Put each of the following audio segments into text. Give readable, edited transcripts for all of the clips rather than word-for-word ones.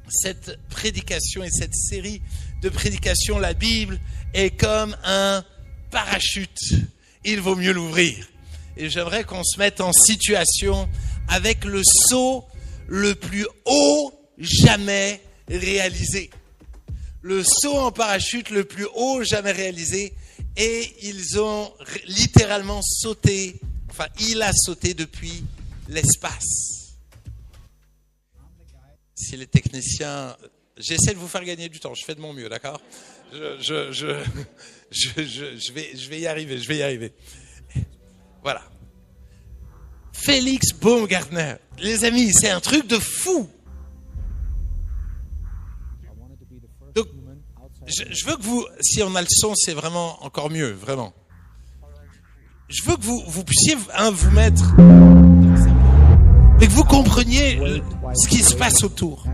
cette prédication et cette série de prédications, la Bible est comme un parachute. Il vaut mieux l'ouvrir. Et j'aimerais qu'on se mette en situation avec le saut le plus haut jamais réalisé. Le saut en parachute le plus haut jamais réalisé. Et ils ont littéralement sauté, enfin il a sauté depuis l'espace. Si les techniciens... J'essaie de vous faire gagner du temps, je fais de mon mieux, d'accord ? Je vais y arriver. Voilà. Félix Baumgartner. Les amis, c'est un truc de fou. Donc, je veux que vous, si on a le son, c'est vraiment encore mieux, vraiment. Je veux que vous puissiez vous mettre, et que vous compreniez ce qui se passe autour.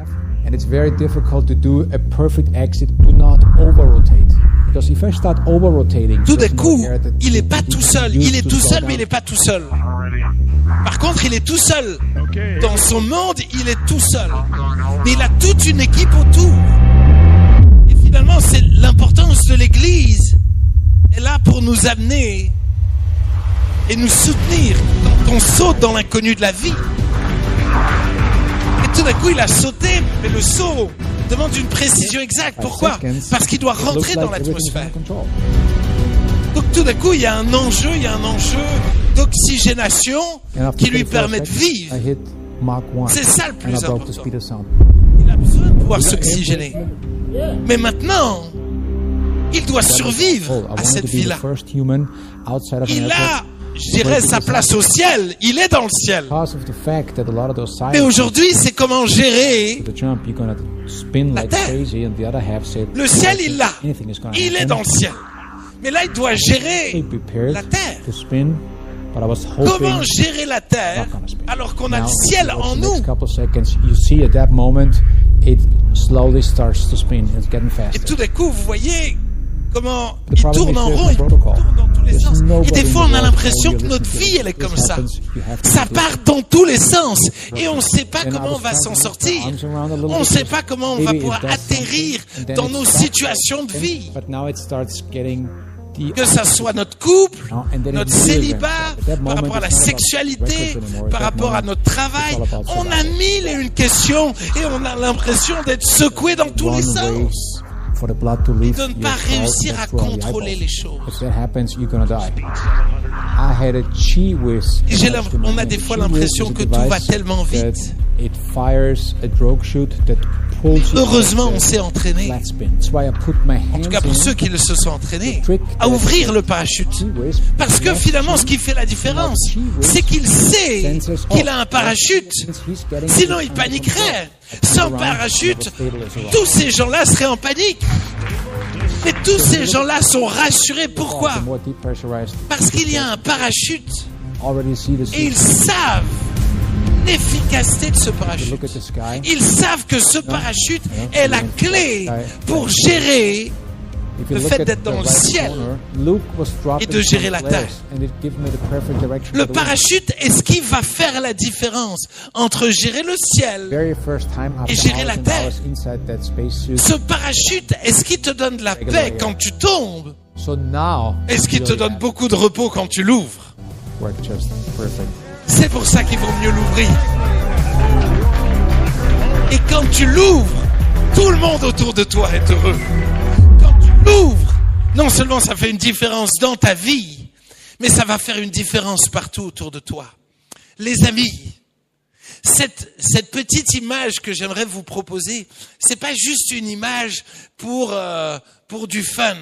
And it's very difficult to do a perfect exit. Do not over-rotate. Because if I start over-rotating... Tout d'un coup, il n'est pas tout seul. Il est tout seul, mais il n'est pas tout seul. Par contre, il est tout seul. Dans son monde, il est tout seul. Mais il a toute une équipe autour. Et finalement, c'est l'importance de l'Église est là pour nous amener et nous soutenir quand on saute dans l'inconnu de la vie. Et tout d'un coup, il a sauté, mais le saut demande une précision exacte. Pourquoi ? Parce qu'il doit rentrer dans l'atmosphère. Donc tout d'un coup, il y a un enjeu d'oxygénation qui lui permet de vivre. C'est ça le plus important. Il a besoin de pouvoir s'oxygéner. Mais maintenant, il doit survivre à cette vie-là. Il a, je dirais, sa place au ciel. Il est dans le ciel. Mais aujourd'hui, c'est comment gérer la terre. Le ciel, il l'a. Il est dans le ciel. Mais là, il doit gérer la terre. Comment gérer la terre alors qu'on a le ciel en nous? Et tout d'un coup, vous voyez comment il tourne en rond, il tourne dans tous les sens. Et des fois, on a l'impression que notre vie, elle est comme ça. Ça part dans tous les sens. Et on ne sait pas comment on va s'en sortir. On ne sait pas comment on va pouvoir atterrir dans nos situations de vie. Que ça soit notre couple, notre célibat, par rapport à la sexualité, par rapport à notre travail, on a mille et une questions et on a l'impression d'être secoué dans tous les sens. Et de ne pas réussir à contrôler les choses. On a des fois l'impression que tout va tellement vite. Heureusement, on s'est entraîné, en tout cas pour ceux qui se sont entraînés, à ouvrir le parachute. Parce que finalement, ce qui fait la différence, c'est qu'il sait qu'il a un parachute. Sinon, il paniquerait. Sans parachute, tous ces gens-là seraient en panique. Mais tous ces gens-là sont rassurés. Pourquoi ? Parce qu'il y a un parachute. Et ils savent l'efficacité de ce parachute. Ils savent que ce parachute est la clé pour gérer le fait d'être dans le ciel et de gérer la terre. Le parachute est ce qui va faire la différence entre gérer le ciel et gérer la terre. Ce parachute est ce qui te donne de la paix quand tu tombes et ce qui te donne beaucoup de repos quand tu l'ouvres. C'est pour ça qu'il vaut mieux l'ouvrir. Et quand tu l'ouvres, tout le monde autour de toi est heureux. Quand tu l'ouvres, non seulement ça fait une différence dans ta vie, mais ça va faire une différence partout autour de toi. Les amis, cette petite image que j'aimerais vous proposer, c'est pas juste une image pour du fun.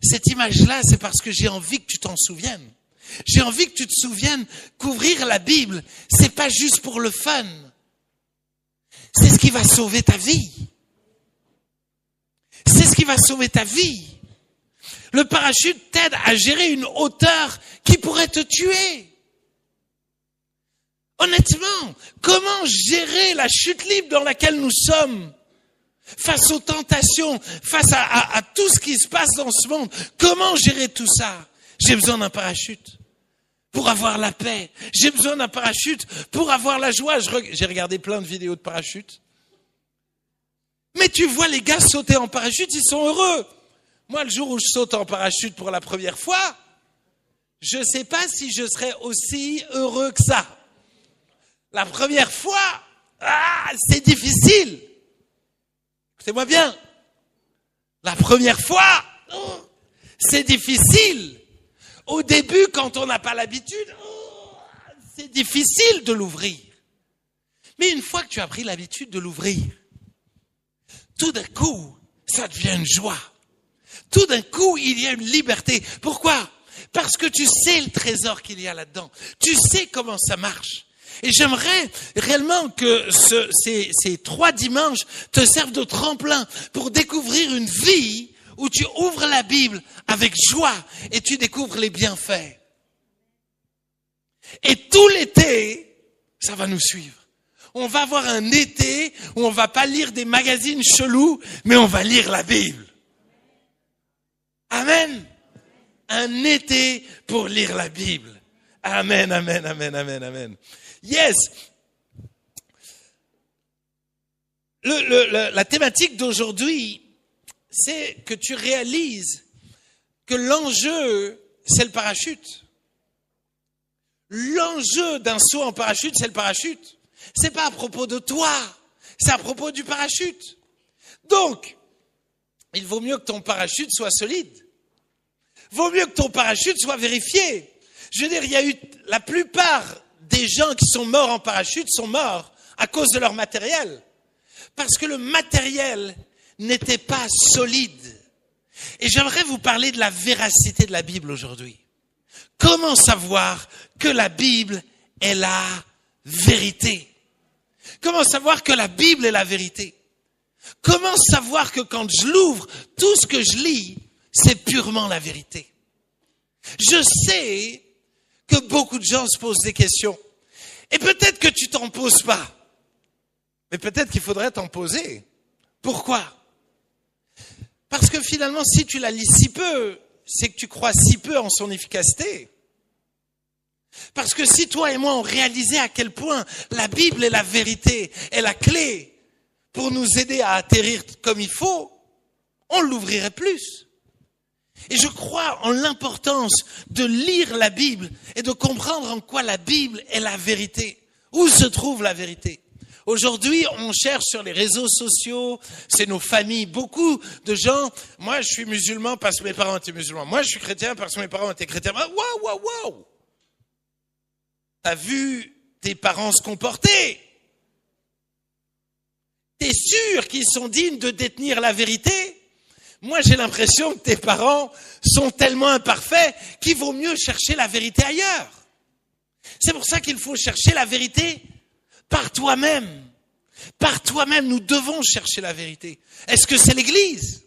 Cette image-là, c'est parce que j'ai envie que tu t'en souviennes. J'ai envie que tu te souviennes qu'ouvrir la Bible, c'est pas juste pour le fun. C'est ce qui va sauver ta vie. C'est ce qui va sauver ta vie. Le parachute t'aide à gérer une hauteur qui pourrait te tuer. Honnêtement, comment gérer la chute libre dans laquelle nous sommes? Face aux tentations, face à tout ce qui se passe dans ce monde. Comment gérer tout ça? J'ai besoin d'un parachute pour avoir la paix. J'ai besoin d'un parachute pour avoir la joie. J'ai regardé plein de vidéos de parachutes. Mais tu vois les gars sauter en parachute, ils sont heureux. Moi, le jour où je saute en parachute pour la première fois, je ne sais pas si je serais aussi heureux que ça. La première fois, c'est difficile. Écoutez-moi bien. La première fois, c'est difficile. Au début, quand on n'a pas l'habitude, c'est difficile de l'ouvrir. Mais une fois que tu as pris l'habitude de l'ouvrir, tout d'un coup, ça devient une joie. Tout d'un coup, il y a une liberté. Pourquoi ? Parce que tu sais le trésor qu'il y a là-dedans. Tu sais comment ça marche. Et j'aimerais réellement que ces 3 dimanches te servent de tremplin pour découvrir une vie où tu ouvres la Bible avec joie et tu découvres les bienfaits. Et tout l'été, ça va nous suivre. On va avoir un été où on va pas lire des magazines chelous, mais on va lire la Bible. Amen. Un été pour lire la Bible. Amen, amen, amen, amen, amen. Yes. La thématique d'aujourd'hui, c'est que tu réalises que l'enjeu, c'est le parachute. L'enjeu d'un saut en parachute, c'est le parachute. C'est pas à propos de toi, c'est à propos du parachute. Donc, il vaut mieux que ton parachute soit solide. Vaut mieux que ton parachute soit vérifié. Je veux dire, il y a eu la plupart des gens qui sont morts en parachute sont morts à cause de leur matériel. Parce que le matériel n'était pas solide. Et j'aimerais vous parler de la véracité de la Bible aujourd'hui. Comment savoir que la Bible est la vérité? Comment savoir que la Bible est la vérité? Comment savoir que quand je l'ouvre, tout ce que je lis, c'est purement la vérité? Je sais que beaucoup de gens se posent des questions. Et peut-être que tu t'en poses pas. Mais peut-être qu'il faudrait t'en poser. Pourquoi? Parce que finalement, si tu la lis si peu, c'est que tu crois si peu en son efficacité. Parce que si toi et moi on réalisait à quel point la Bible est la vérité, est la clé pour nous aider à atterrir comme il faut, on l'ouvrirait plus. Et je crois en l'importance de lire la Bible et de comprendre en quoi la Bible est la vérité. Où se trouve la vérité? Aujourd'hui, on cherche sur les réseaux sociaux, c'est nos familles, beaucoup de gens. Moi, je suis musulman parce que mes parents étaient musulmans. Moi, je suis chrétien parce que mes parents étaient chrétiens. Waouh! T'as vu tes parents se comporter? T'es sûr qu'ils sont dignes de détenir la vérité? Moi, j'ai l'impression que tes parents sont tellement imparfaits qu'il vaut mieux chercher la vérité ailleurs. C'est pour ça qu'il faut chercher la vérité par toi-même. Par toi-même, nous devons chercher la vérité. Est-ce que c'est l'Église?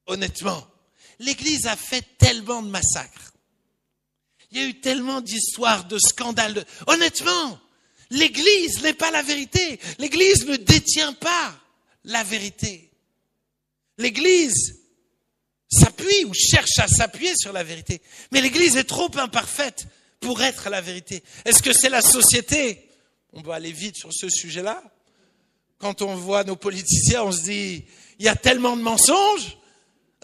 Honnêtement, l'Église a fait tellement de massacres. Il y a eu tellement d'histoires, de scandales. Honnêtement, l'Église n'est pas la vérité. L'Église ne détient pas la vérité. L'Église s'appuie ou cherche à s'appuyer sur la vérité. Mais l'Église est trop imparfaite pour être la vérité. Est-ce que c'est la société? On va aller vite sur ce sujet-là. Quand on voit nos politiciens, on se dit, il y a tellement de mensonges.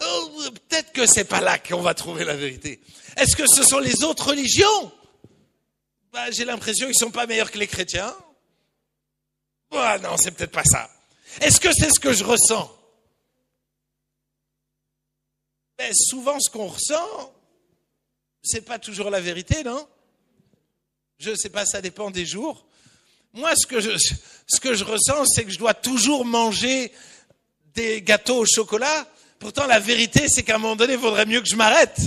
Oh, peut-être que c'est pas là qu'on va trouver la vérité. Est-ce que ce sont les autres religions? J'ai l'impression qu'ils sont pas meilleurs que les chrétiens. Non, c'est peut-être pas ça. Est-ce que c'est ce que je ressens? Souvent, ce qu'on ressent, c'est pas toujours la vérité, non? Je sais pas, ça dépend des jours. Moi, ce que je ressens, c'est que je dois toujours manger des gâteaux au chocolat. Pourtant, la vérité, c'est qu'à un moment donné, il vaudrait mieux que je m'arrête.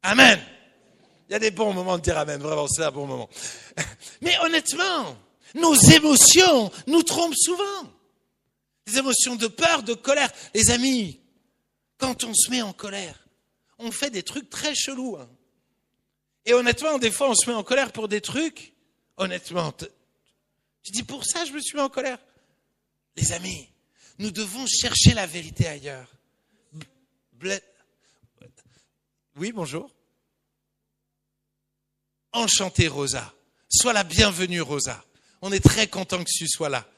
Amen. Il y a des bons moments de dire amen, vraiment, c'est un bon moment. Mais honnêtement, nos émotions nous trompent souvent. Des émotions de peur, de colère. Les amis, quand on se met en colère, on fait des trucs très chelous. Et honnêtement, des fois, on se met en colère pour des trucs. Honnêtement, tu dis, pour ça, je me suis mis en colère. Les amis, nous devons chercher la vérité ailleurs. Oui, bonjour. Enchantée, Rosa. Sois la bienvenue, Rosa. On est très content que tu sois là.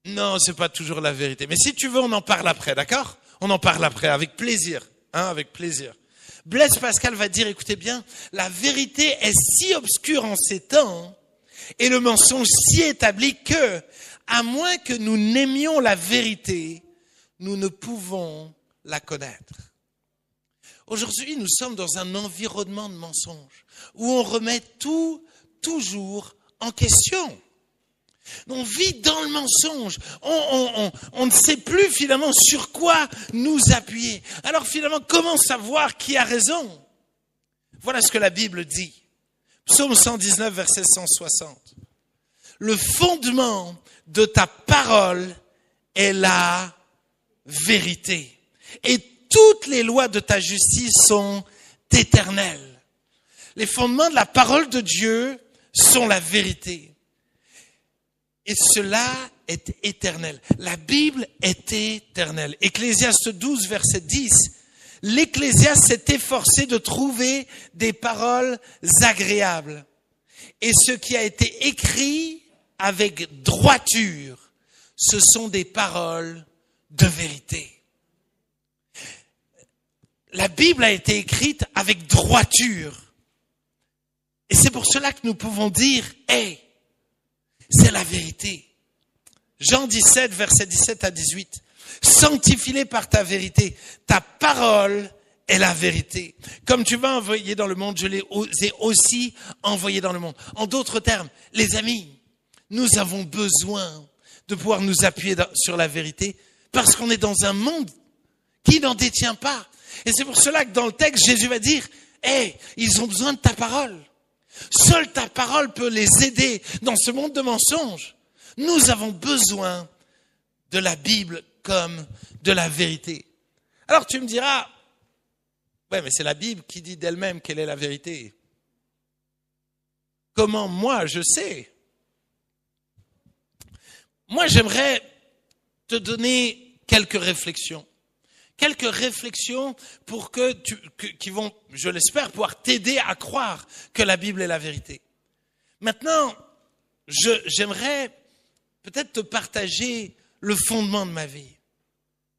Non, c'est pas toujours la vérité. Mais si tu veux, on en parle après, d'accord? On en parle après, avec plaisir. Avec plaisir. Blaise Pascal va dire, écoutez bien, la vérité est si obscure en ces temps et le mensonge si établi que, à moins que nous n'aimions la vérité, nous ne pouvons la connaître. Aujourd'hui, nous sommes dans un environnement de mensonges où on remet tout, toujours en question. On vit dans le mensonge. On ne sait plus finalement sur quoi nous appuyer. Alors finalement, comment savoir qui a raison? Voilà ce que la Bible dit. Psaume 119, verset 160. Le fondement de ta parole est la vérité. Et toutes les lois de ta justice sont éternelles. Les fondements de la parole de Dieu sont la vérité. Et cela est éternel. La Bible est éternelle. Ecclésiaste 12, verset 10. L'Ecclésiaste s'est efforcé de trouver des paroles agréables. Et ce qui a été écrit avec droiture, ce sont des paroles de vérité. La Bible a été écrite avec droiture. Et c'est pour cela que nous pouvons dire, hey, c'est la vérité. Jean 17, verset 17 à 18. Sanctifie-les par ta vérité. Ta parole est la vérité. Comme tu vas envoyer dans le monde, je les ai aussi envoyés dans le monde. En d'autres termes, les amis, nous avons besoin de pouvoir nous appuyer sur la vérité parce qu'on est dans un monde qui n'en détient pas. Et c'est pour cela que dans le texte, Jésus va dire, hey, ils ont besoin de ta parole. Seule ta parole peut les aider dans ce monde de mensonges. Nous avons besoin de la Bible comme de la vérité. Alors tu me diras, ouais, mais c'est la Bible qui dit d'elle-même quelle est la vérité. Comment moi je sais? Moi j'aimerais te donner quelques réflexions. Quelques réflexions pour qui vont, je l'espère, pouvoir t'aider à croire que la Bible est la vérité. Maintenant, j'aimerais peut-être te partager le fondement de ma vie.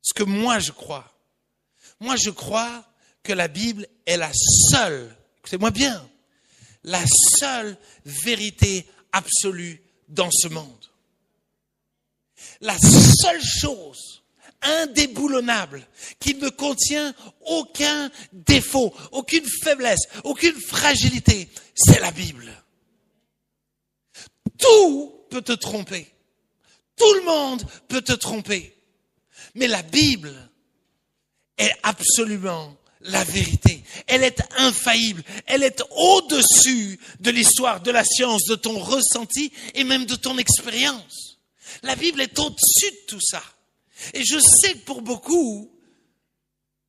Ce que moi je crois. Moi je crois que la Bible est la seule, écoutez-moi bien, la seule vérité absolue dans ce monde. La seule chose indéboulonnable, qui ne contient aucun défaut, aucune faiblesse, aucune fragilité, c'est la Bible. Tout peut te tromper. Tout le monde peut te tromper. Mais la Bible est absolument la vérité. Elle est infaillible. Elle est au-dessus de l'histoire, de la science, de ton ressenti et même de ton expérience. La Bible est au-dessus de tout ça. Et je sais que pour beaucoup,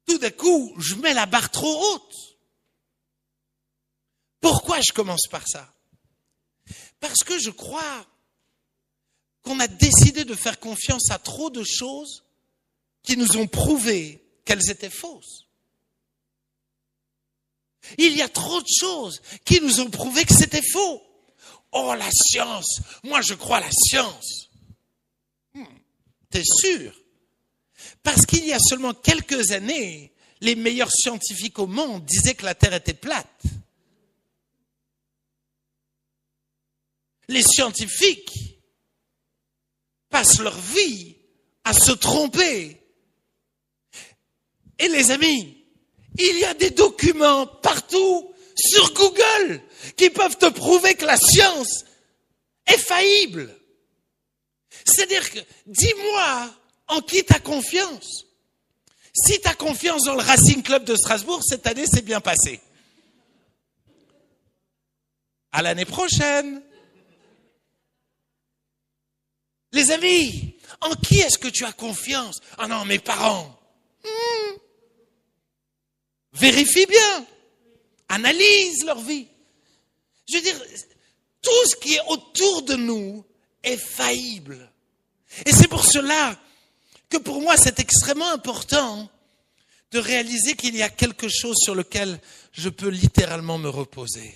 tout d'un coup, je mets la barre trop haute. Pourquoi je commence par ça? Parce que je crois qu'on a décidé de faire confiance à trop de choses qui nous ont prouvé qu'elles étaient fausses. Il y a trop de choses qui nous ont prouvé que c'était faux. Oh, la science! Moi, je crois à la science. T'es sûr? Parce qu'il y a seulement quelques années, les meilleurs scientifiques au monde disaient que la Terre était plate. Les scientifiques passent leur vie à se tromper. Et les amis, il y a des documents partout sur Google qui peuvent te prouver que la science est faillible. C'est-à-dire que, dis-moi en qui tu as confiance. Si tu as confiance dans le Racing Club de Strasbourg, cette année, c'est bien passé. À l'année prochaine. Les amis, en qui est-ce que tu as confiance? Ah non, mes parents. Vérifie bien. Analyse leur vie. Je veux dire, tout ce qui est autour de nous est faillible. Et c'est pour cela que pour moi, c'est extrêmement important de réaliser qu'il y a quelque chose sur lequel je peux littéralement me reposer.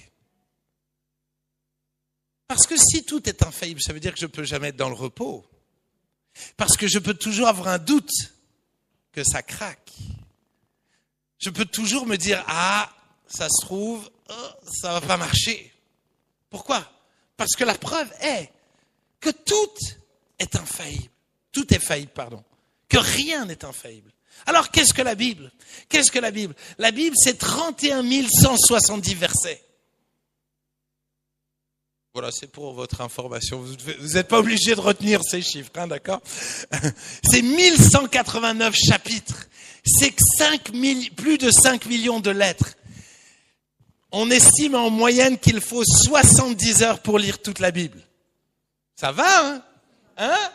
Parce que si tout est infaillible, ça veut dire que je ne peux jamais être dans le repos. Parce que je peux toujours avoir un doute que ça craque. Je peux toujours me dire, ça se trouve, ça va pas marcher. Pourquoi? Parce que la preuve est que tout est infaillible. Tout est faillible, pardon. Que rien n'est infaillible. Alors, qu'est-ce que la Bible? Qu'est-ce que la Bible? La Bible, c'est 31 170 versets. Voilà, c'est pour votre information. Vous n'êtes pas obligé de retenir ces chiffres, hein, d'accord? C'est 1189 chapitres. C'est plus de 5 millions de lettres. On estime en moyenne qu'il faut 70 heures pour lire toute la Bible. Ça va, hein?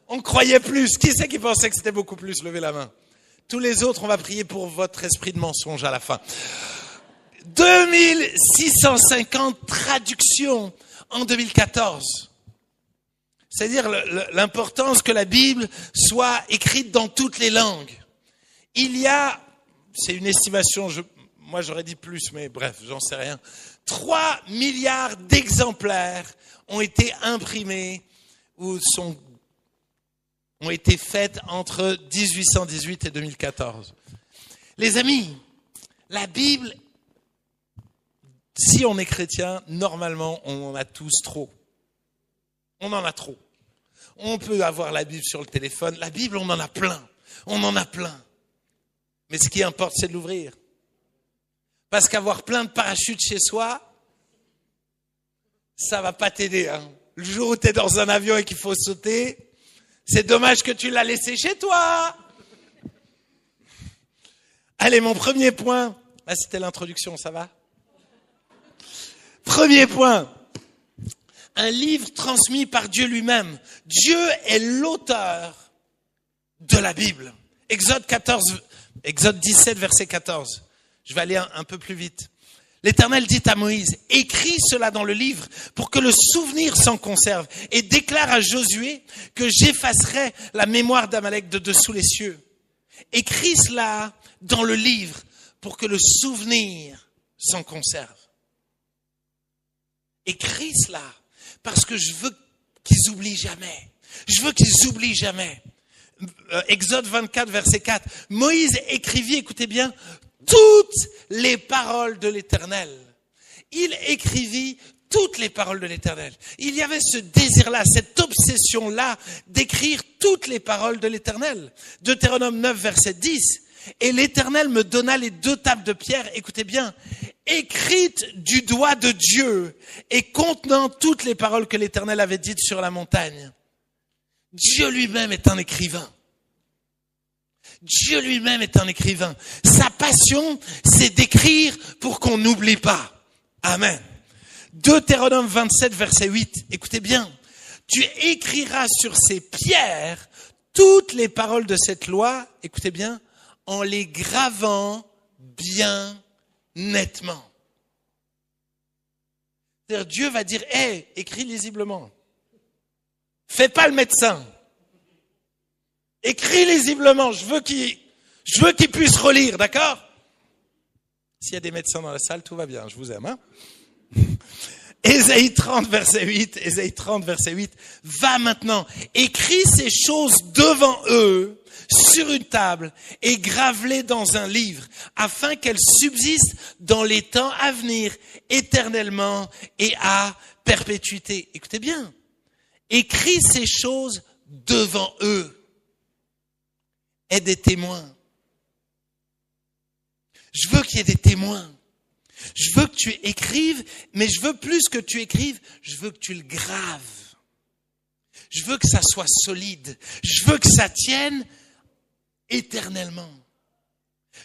On croyait plus. Qui c'est qui pensait que c'était beaucoup plus? Levez la main. Tous les autres, on va prier pour votre esprit de mensonge à la fin. 2650 traductions en 2014. C'est-à-dire l'importance que la Bible soit écrite dans toutes les langues. Il y a, c'est une estimation, moi j'aurais dit plus, mais bref, j'en sais rien. 3 milliards d'exemplaires ont été imprimés ou ont été faites entre 1818 et 2014. Les amis, la Bible, si on est chrétien, normalement, on en a tous trop. On en a trop. On peut avoir la Bible sur le téléphone. La Bible, on en a plein. On en a plein. Mais ce qui importe, c'est de l'ouvrir. Parce qu'avoir plein de parachutes chez soi, ça va pas t'aider, hein. Le jour où tu es dans un avion et qu'il faut sauter, c'est dommage que tu l'as laissé chez toi. Allez, mon premier point. Là, c'était l'introduction, ça va? Premier point. Un livre transmis par Dieu lui-même. Dieu est l'auteur de la Bible. Exode 17, verset 14. Je vais aller un peu plus vite. L'Éternel dit à Moïse, écris cela dans le livre pour que le souvenir s'en conserve et déclare à Josué que j'effacerai la mémoire d'Amalek de dessous les cieux. Écris cela dans le livre pour que le souvenir s'en conserve. Écris cela parce que je veux qu'ils oublient jamais. Je veux qu'ils oublient jamais. Exode 24, verset 4. Moïse écrivit, écoutez bien, toutes les paroles de l'Éternel. Il écrivit toutes les paroles de l'Éternel. Il y avait ce désir-là, cette obsession-là d'écrire toutes les paroles de l'Éternel. Deutéronome 9, verset 10. Et l'Éternel me donna les 2 tables de pierre, écoutez bien, écrites du doigt de Dieu et contenant toutes les paroles que l'Éternel avait dites sur la montagne. Dieu lui-même est un écrivain. Dieu lui-même est un écrivain. Sa passion, c'est d'écrire pour qu'on n'oublie pas. Amen. Deutéronome 27, verset 8. Écoutez bien. Tu écriras sur ces pierres toutes les paroles de cette loi, écoutez bien, en les gravant bien nettement. C'est-à-dire, Dieu va dire, écris lisiblement. Fais pas le médecin. Écris lisiblement, je veux qu'il puisse relire, d'accord? S'il y a des médecins dans la salle, tout va bien, je vous aime, hein? Ésaïe 30, verset 8, va maintenant, écris ces choses devant eux, sur une table, et grave-les dans un livre, afin qu'elles subsistent dans les temps à venir, éternellement et à perpétuité. Écoutez bien, écris ces choses devant eux. Aie des témoins. Je veux qu'il y ait des témoins. Je veux que tu écrives, mais je veux plus que tu écrives, je veux que tu le graves. Je veux que ça soit solide. Je veux que ça tienne éternellement.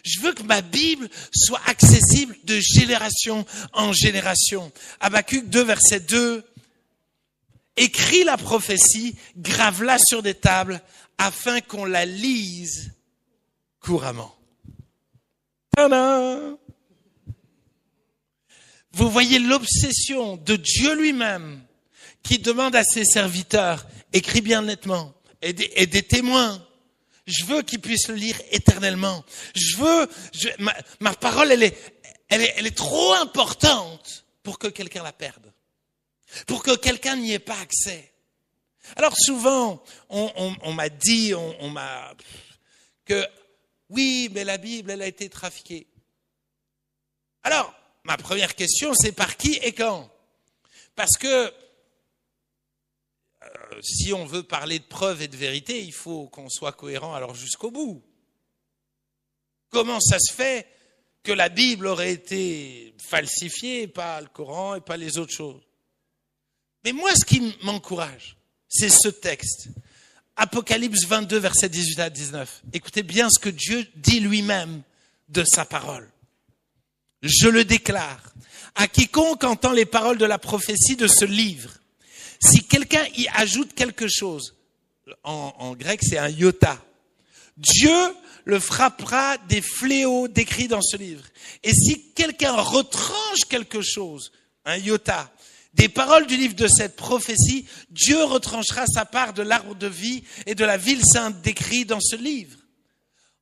Je veux que ma Bible soit accessible de génération en génération. Habakkuk 2, verset 2. Écris la prophétie, grave-la sur des tables, afin qu'on la lise couramment. Tadam! Vous voyez l'obsession de Dieu lui-même qui demande à ses serviteurs, écris bien nettement, et des témoins. Je veux qu'ils puissent le lire éternellement. Ma parole, elle est trop importante pour que quelqu'un la perde. Pour que quelqu'un n'y ait pas accès. Alors souvent, on m'a dit, que oui, mais la Bible, elle a été trafiquée. Alors, ma première question, c'est par qui et quand? Parce que si on veut parler de preuves et de vérité, il faut qu'on soit cohérent alors jusqu'au bout. Comment ça se fait que la Bible aurait été falsifiée, pas le Coran et pas les autres choses? Mais moi, ce qui m'encourage, c'est ce texte. Apocalypse 22, versets 18 à 19. Écoutez bien ce que Dieu dit lui-même de sa parole. Je le déclare à quiconque entend les paroles de la prophétie de ce livre. Si quelqu'un y ajoute quelque chose, en grec c'est un iota, Dieu le frappera des fléaux décrits dans ce livre. Et si quelqu'un retranche quelque chose, un iota, des paroles du livre de cette prophétie, Dieu retranchera sa part de l'arbre de vie et de la ville sainte décrits dans ce livre.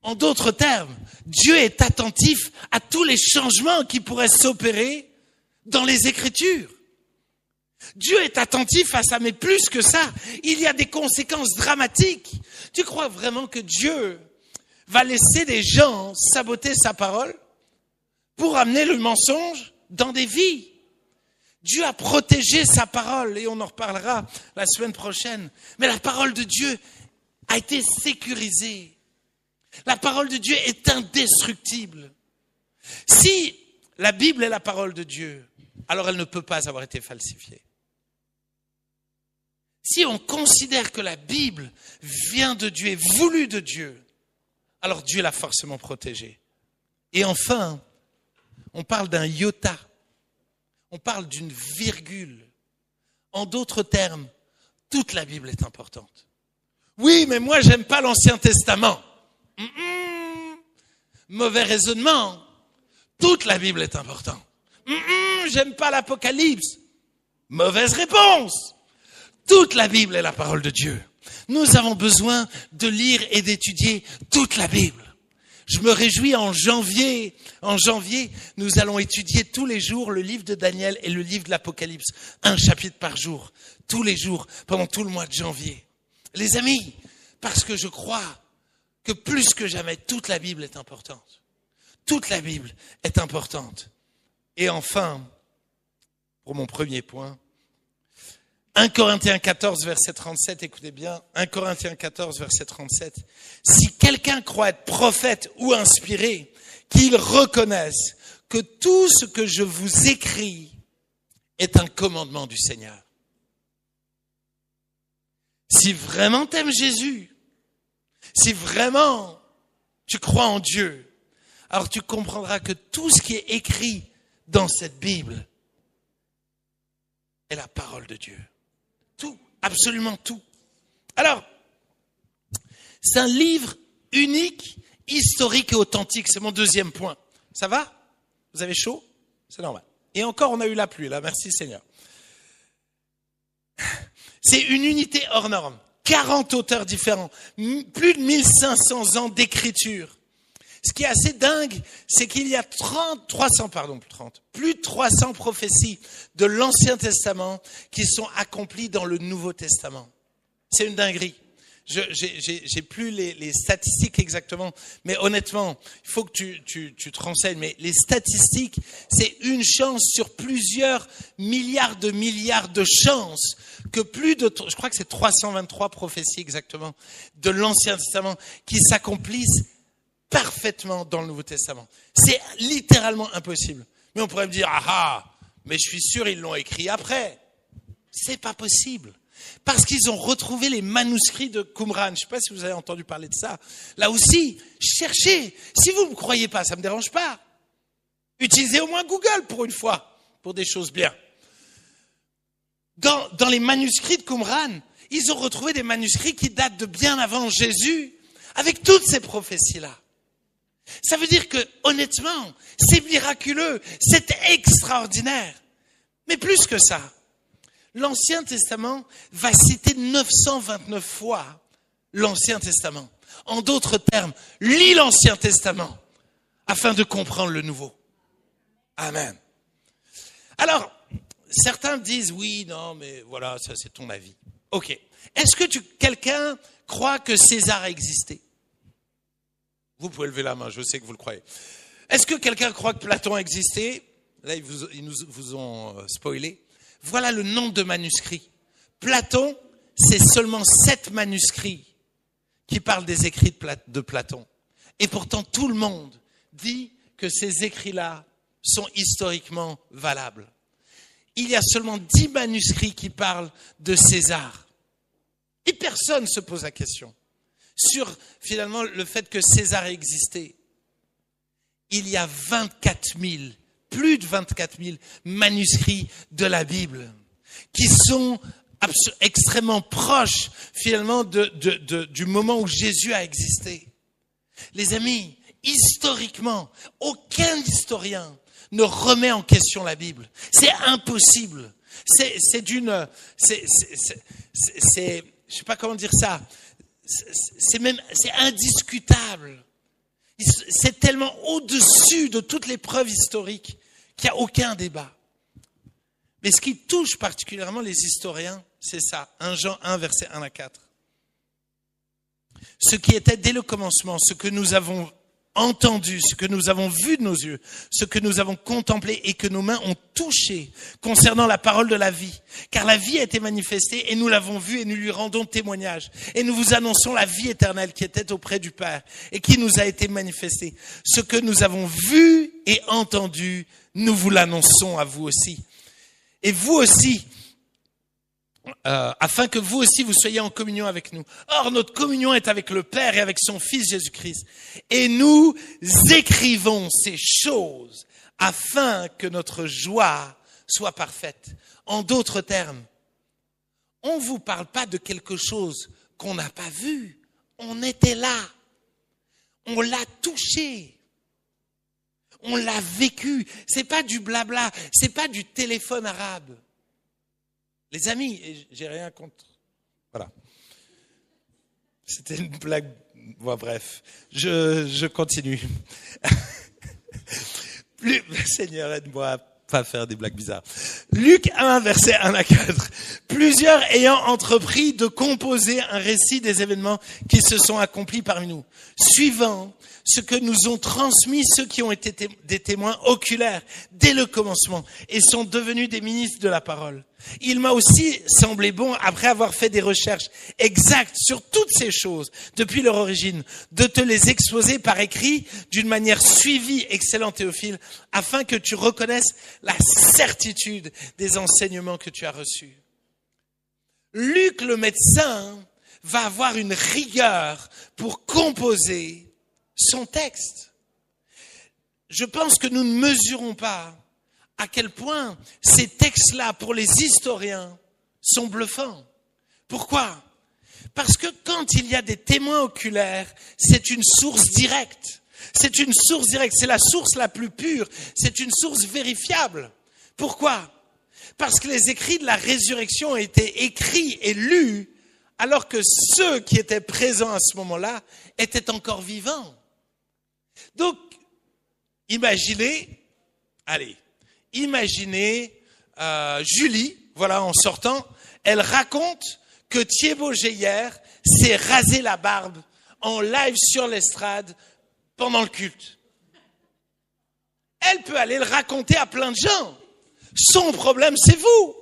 En d'autres termes, Dieu est attentif à tous les changements qui pourraient s'opérer dans les Écritures. Dieu est attentif à ça, mais plus que ça, il y a des conséquences dramatiques. Tu crois vraiment que Dieu va laisser des gens saboter sa parole pour amener le mensonge dans des vies? Dieu a protégé sa parole, et on en reparlera la semaine prochaine. Mais la parole de Dieu a été sécurisée. La parole de Dieu est indestructible. Si la Bible est la parole de Dieu, alors elle ne peut pas avoir été falsifiée. Si on considère que la Bible vient de Dieu, est voulue de Dieu, alors Dieu l'a forcément protégée. Et enfin, on parle d'un iota. On parle d'une virgule. En d'autres termes, toute la Bible est importante. Oui, mais moi, j'aime pas l'Ancien Testament. Mauvais raisonnement. Toute la Bible est importante. J'aime pas l'Apocalypse. Mauvaise réponse. Toute la Bible est la parole de Dieu. Nous avons besoin de lire et d'étudier toute la Bible. Je me réjouis en janvier, nous allons étudier tous les jours le livre de Daniel et le livre de l'Apocalypse. Un chapitre par jour, tous les jours, pendant tout le mois de janvier. Les amis, parce que je crois que plus que jamais, toute la Bible est importante. Toute la Bible est importante. Et enfin, pour mon premier point, 1 Corinthiens 14, verset 37, écoutez bien, 1 Corinthiens 14, verset 37. Si quelqu'un croit être prophète ou inspiré, qu'il reconnaisse que tout ce que je vous écris est un commandement du Seigneur. Si vraiment t'aimes Jésus, si vraiment tu crois en Dieu, alors tu comprendras que tout ce qui est écrit dans cette Bible est la parole de Dieu. Tout, absolument tout. Alors, c'est un livre unique, historique et authentique. C'est mon deuxième point. Ça va? Vous avez chaud? C'est normal. Et encore, on a eu la pluie, là. Merci Seigneur. C'est une unité hors norme. 40 auteurs différents. Plus de 1500 ans d'écriture. Ce qui est assez dingue, c'est qu'il y a plus de 300 prophéties de l'Ancien Testament qui sont accomplies dans le Nouveau Testament. C'est une dinguerie. J'ai plus les statistiques exactement, mais honnêtement, il faut que tu te renseignes. Mais les statistiques, c'est une chance sur plusieurs milliards de chances que je crois que c'est 323 prophéties exactement de l'Ancien Testament qui s'accomplissent parfaitement dans le Nouveau Testament. C'est littéralement impossible. Mais on pourrait me dire, mais je suis sûr ils l'ont écrit après. C'est pas possible. Parce qu'ils ont retrouvé les manuscrits de Qumran. Je ne sais pas si vous avez entendu parler de ça. Là aussi, cherchez. Si vous ne me croyez pas, ça ne me dérange pas. Utilisez au moins Google pour une fois, pour des choses bien. Dans les manuscrits de Qumran, ils ont retrouvé des manuscrits qui datent de bien avant Jésus, avec toutes ces prophéties-là. Ça veut dire que, honnêtement, c'est miraculeux, c'est extraordinaire. Mais plus que ça, l'Ancien Testament va citer 929 fois l'Ancien Testament. En d'autres termes, lis l'Ancien Testament afin de comprendre le Nouveau. Amen. Alors, certains disent, oui, non, mais voilà, ça c'est ton avis. Ok. Est-ce que quelqu'un croit que César a existé? Vous pouvez lever la main, je sais que vous le croyez. Est-ce que quelqu'un croit que Platon a existé? Là, ils vous ont spoilé. Voilà le nombre de manuscrits. Platon, c'est seulement 7 manuscrits qui parlent des écrits de Platon. Et pourtant, tout le monde dit que ces écrits-là sont historiquement valables. Il y a seulement 10 manuscrits qui parlent de César. Et personne ne se pose la question sur, finalement, le fait que César ait existé. Il y a 24 000, plus de 24 000 manuscrits de la Bible qui sont extrêmement proches, finalement, du moment où Jésus a existé. Les amis, historiquement, aucun historien ne remet en question la Bible. C'est impossible. Je sais pas comment dire ça. C'est indiscutable. C'est tellement au-dessus de toutes les preuves historiques qu'il n'y a aucun débat. Mais ce qui touche particulièrement les historiens, c'est ça. 1 Jean 1, versets 1 à 4. Ce qui était dès le commencement, ce que nous avons entendu, ce que nous avons vu de nos yeux, ce que nous avons contemplé et que nos mains ont touché concernant la parole de la vie. Car la vie a été manifestée et nous l'avons vue et nous lui rendons témoignage. Et nous vous annonçons la vie éternelle qui était auprès du Père et qui nous a été manifestée. Ce que nous avons vu et entendu, nous vous l'annonçons à vous aussi. Et vous aussi, afin que vous aussi vous soyez en communion avec nous. Or, notre communion est avec le Père et avec son Fils Jésus-Christ. Et nous écrivons ces choses afin que notre joie soit parfaite. En d'autres termes, on ne vous parle pas de quelque chose qu'on n'a pas vu. On était là. On l'a touché. On l'a vécu. C'est pas du blabla. C'est pas du téléphone arabe. Les amis, j'ai rien contre. Voilà. C'était une blague. Bon, bref, je continue. Seigneur, aide-moi à pas faire des blagues bizarres. Luc 1, versets 1 à 4. Plusieurs ayant entrepris de composer un récit des événements qui se sont accomplis parmi nous, suivant ce que nous ont transmis ceux qui ont été des témoins oculaires dès le commencement et sont devenus des ministres de la parole. Il m'a aussi semblé bon, après avoir fait des recherches exactes sur toutes ces choses depuis leur origine, de te les exposer par écrit d'une manière suivie, excellent Théophile, afin que tu reconnaisses la certitude des enseignements que tu as reçus. Luc, le médecin, va avoir une rigueur pour composer son texte. Je pense que nous ne mesurons pas à quel point ces textes-là, pour les historiens, sont bluffants. Pourquoi? Parce que quand il y a des témoins oculaires, c'est une source directe. C'est une source directe, c'est la source la plus pure, c'est une source vérifiable. Pourquoi? Parce que les écrits de la résurrection ont été écrits et lus alors que ceux qui étaient présents à ce moment-là étaient encore vivants. Donc, imaginez Julie, voilà, en sortant, elle raconte que Thibaut Geyer s'est rasé la barbe en live sur l'estrade pendant le culte. Elle peut aller le raconter à plein de gens. Son problème, c'est vous.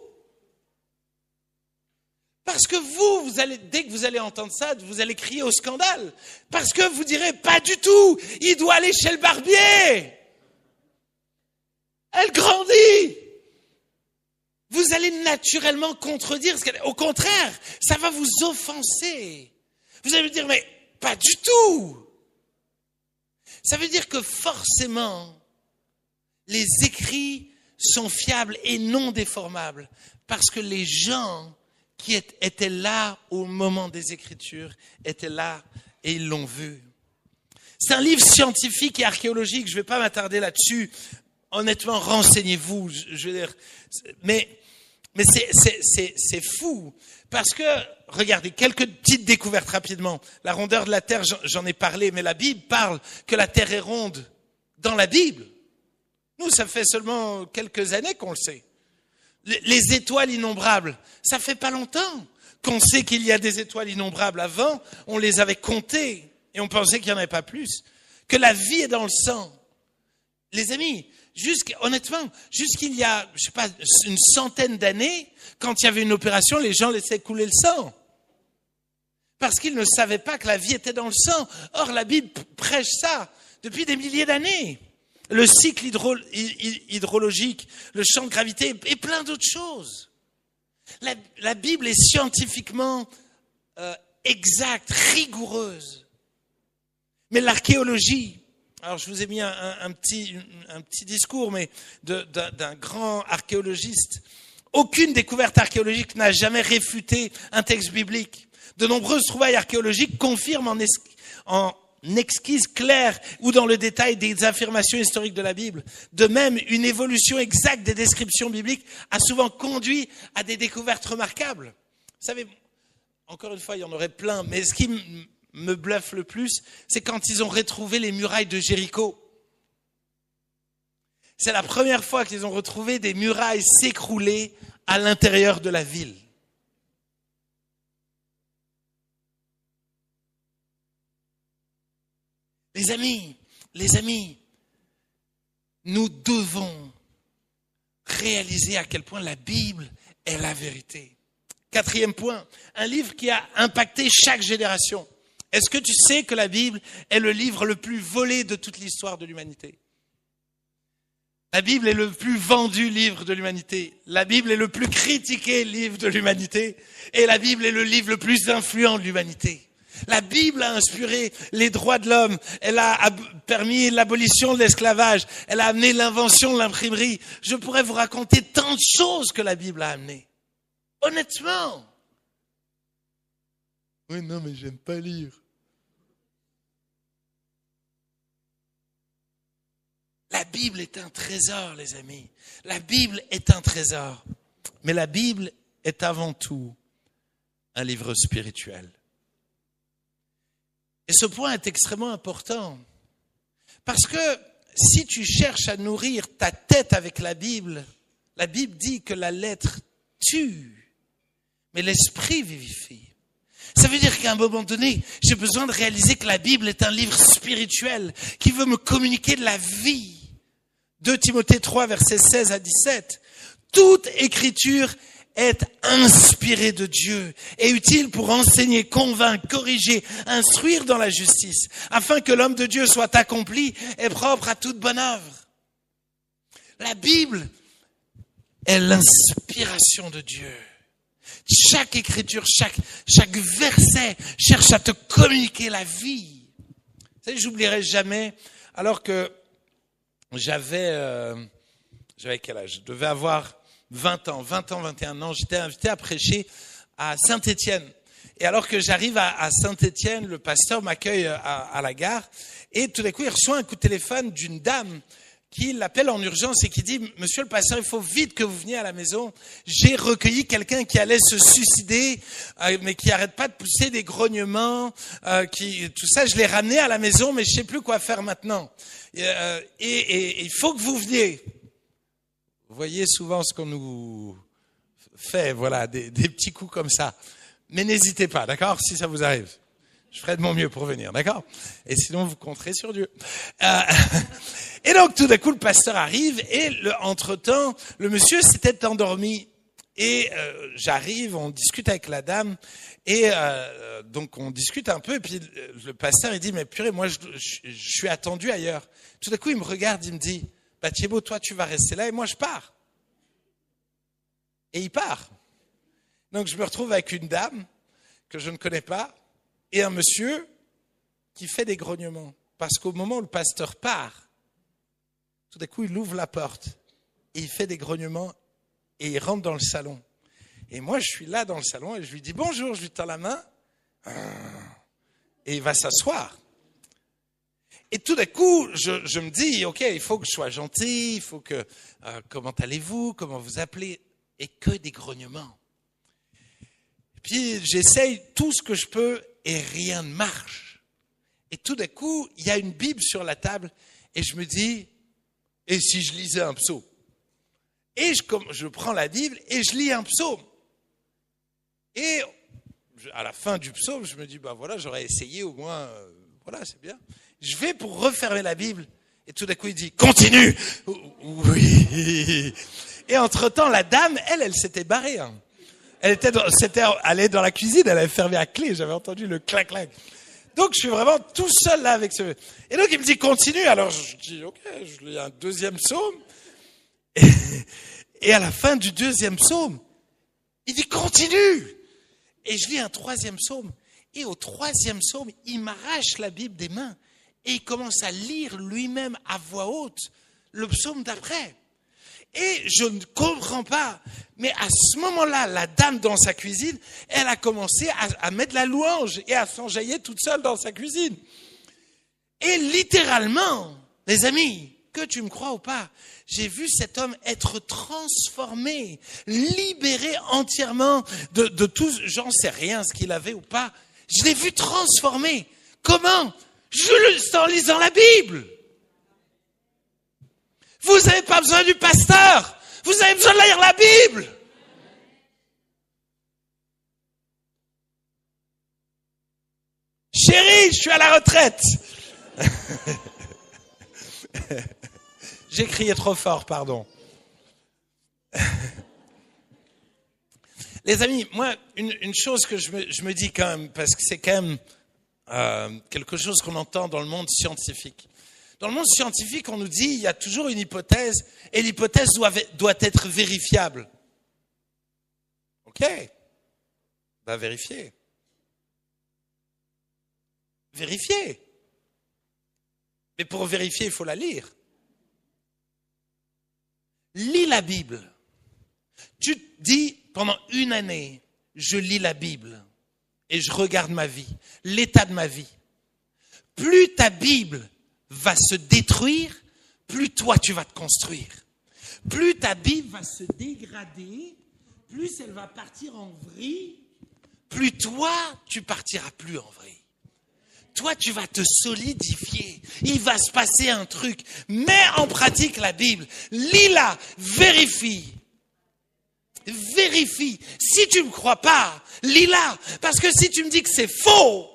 Parce que vous allez, dès que vous allez entendre ça, vous allez crier au scandale. Parce que vous direz, pas du tout, il doit aller chez le barbier. Elle grandit. Vous allez naturellement contredire ce qu'elle... Au contraire, ça va vous offenser. Vous allez me dire, mais pas du tout. Ça veut dire que forcément, les écrits sont fiables et non déformables. Parce que les gens qui étaient là au moment des Écritures étaient là et ils l'ont vu. C'est un livre scientifique et archéologique, je ne vais pas m'attarder là-dessus. Honnêtement, renseignez-vous, je veux dire. Mais c'est fou. Parce que, regardez, quelques petites découvertes rapidement. La rondeur de la Terre, j'en ai parlé, mais la Bible parle que la Terre est ronde dans la Bible. Nous, ça fait seulement quelques années qu'on le sait. Les étoiles innombrables, ça fait pas longtemps qu'on sait qu'il y a des étoiles innombrables avant, on les avait comptées et on pensait qu'il n'y en avait pas plus. Que la vie est dans le sang. Les amis, honnêtement, jusqu'il y a, je sais pas, une centaine d'années, quand il y avait une opération, les gens laissaient couler le sang. Parce qu'ils ne savaient pas que la vie était dans le sang. Or, la Bible prêche ça depuis des milliers d'années. Le cycle hydrologique, le champ de gravité et plein d'autres choses. La Bible est scientifiquement exacte, rigoureuse. Mais l'archéologie, alors je vous ai mis un petit discours, mais d'un grand archéologiste. Aucune découverte archéologique n'a jamais réfuté un texte biblique. De nombreuses trouvailles archéologiques confirment en exquise claire ou dans le détail des affirmations historiques de la Bible. De même, une évolution exacte des descriptions bibliques a souvent conduit à des découvertes remarquables. Vous savez, encore une fois, il y en aurait plein, mais ce qui me bluffe le plus, c'est quand ils ont retrouvé les murailles de Jéricho. C'est la première fois qu'ils ont retrouvé des murailles s'écrouler à l'intérieur de la ville. Les amis, nous devons réaliser à quel point la Bible est la vérité. 4e point, un livre qui a impacté chaque génération. Est-ce que tu sais que la Bible est le livre le plus volé de toute l'histoire de l'humanité? La Bible est le plus vendu livre de l'humanité. La Bible est le plus critiqué livre de l'humanité. Et la Bible est le livre le plus influent de l'humanité. La Bible a inspiré les droits de l'homme. Elle a permis l'abolition de l'esclavage. Elle a amené l'invention de l'imprimerie. Je pourrais vous raconter tant de choses que la Bible a amenées. Honnêtement. Oui, non, mais j'aime pas lire. La Bible est un trésor, les amis. La Bible est un trésor. Mais la Bible est avant tout un livre spirituel. Et ce point est extrêmement important. Parce que si tu cherches à nourrir ta tête avec la Bible dit que la lettre tue, mais l'esprit vivifie. Ça veut dire qu'à un moment donné, j'ai besoin de réaliser que la Bible est un livre spirituel qui veut me communiquer de la vie. 2 Timothée 3, versets 16 à 17. Toute écriture est inspirée de Dieu et utile pour enseigner, convaincre, corriger, instruire dans la justice, afin que l'homme de Dieu soit accompli et propre à toute bonne œuvre. La Bible est l'inspiration de Dieu. Chaque écriture, chaque verset cherche à te communiquer la vie. Vous savez, j'oublierai jamais, alors que j'avais quel âge? Je devais avoir 21 ans, j'étais invité à prêcher à Saint-Étienne. Et alors que j'arrive à Saint-Étienne, le pasteur m'accueille à la gare et tout d'un coup, il reçoit un coup de téléphone d'une dame qui l'appelle en urgence et qui dit « Monsieur le pasteur, il faut vite que vous veniez à la maison. J'ai recueilli quelqu'un qui allait se suicider, mais qui arrête pas de pousser des grognements, tout ça, je l'ai ramené à la maison, mais je sais plus quoi faire maintenant. Et il faut que vous veniez. » Vous voyez souvent ce qu'on nous fait, voilà, des petits coups comme ça. Mais n'hésitez pas, d'accord, si ça vous arrive. Je ferai de mon mieux pour venir, d'accord? Et sinon, vous compterez sur Dieu. Et donc, tout d'un coup, le pasteur arrive et entre-temps, le monsieur s'était endormi. Et j'arrive, on discute avec la dame et donc on discute un peu. Et puis le pasteur, il dit, mais purée, moi, je suis attendu ailleurs. Tout d'un coup, il me regarde, il me dit, bah Thibaut, toi, tu vas rester là et moi, je pars. Et il part. Donc, je me retrouve avec une dame que je ne connais pas et un monsieur qui fait des grognements. Parce qu'au moment où le pasteur part, tout d'un coup, il ouvre la porte et il fait des grognements et il rentre dans le salon. Et moi, je suis là dans le salon et je lui dis bonjour, je lui tends la main et il va s'asseoir. Et tout d'un coup, je me dis, ok, il faut que je sois gentil, il faut que, comment allez-vous, comment vous appelez, et que des grognements. Et puis, j'essaye tout ce que je peux et rien ne marche. Et tout d'un coup, il y a une Bible sur la table et je me dis, et si je lisais un psaume? Et je prends la Bible et je lis un psaume. Et à la fin du psaume, je me dis, voilà, j'aurais essayé au moins, voilà, c'est bien. Je vais pour refermer la Bible, et tout d'un coup, il dit, continue! Oui! Et entre-temps, la dame, elle s'était barrée. Hein. Elle s'était allée dans la cuisine, elle avait fermé à clé, j'avais entendu le clac-clac. Donc, je suis vraiment tout seul là avec ce... Et donc, il me dit, continue. Alors, je dis, ok, je lis un deuxième psaume. Et à la fin du deuxième psaume, il dit, continue. Et je lis un troisième psaume. Et au troisième psaume, il m'arrache la Bible des mains. Et il commence à lire lui-même à voix haute le psaume d'après. Et je ne comprends pas. Mais à ce moment-là, la dame dans sa cuisine, elle a commencé à mettre la louange et à s'enjailler toute seule dans sa cuisine. Et littéralement, les amis, que tu me crois ou pas, j'ai vu cet homme être transformé, libéré entièrement de tout, j'en sais rien ce qu'il avait ou pas. Je l'ai vu transformé. Comment? Juste en lisant la Bible. Vous n'avez pas besoin du pasteur. Vous avez besoin de lire la Bible. Chérie, je suis à la retraite. J'ai crié trop fort, pardon. Les amis, moi, une chose que je me dis quand même, parce que c'est quand même quelque chose qu'on entend dans le monde scientifique. Dans le monde scientifique, on nous dit il y a toujours une hypothèse et l'hypothèse doit être vérifiable. Ok, vérifier. Vérifier. Mais pour vérifier, il faut la lire. Lis la Bible. Tu te dis pendant une année, je lis la Bible et je regarde ma vie, l'état de ma vie. Plus ta Bible va se détruire, plus toi tu vas te construire. Plus ta Bible va se dégrader, plus elle va partir en vrille, plus toi tu partiras plus en vrille. Toi tu vas te solidifier, il va se passer un truc. Mets en pratique la Bible, lis-la, vérifie. Vérifie. Si tu ne me crois pas, lis-la. Parce que si tu me dis que c'est faux,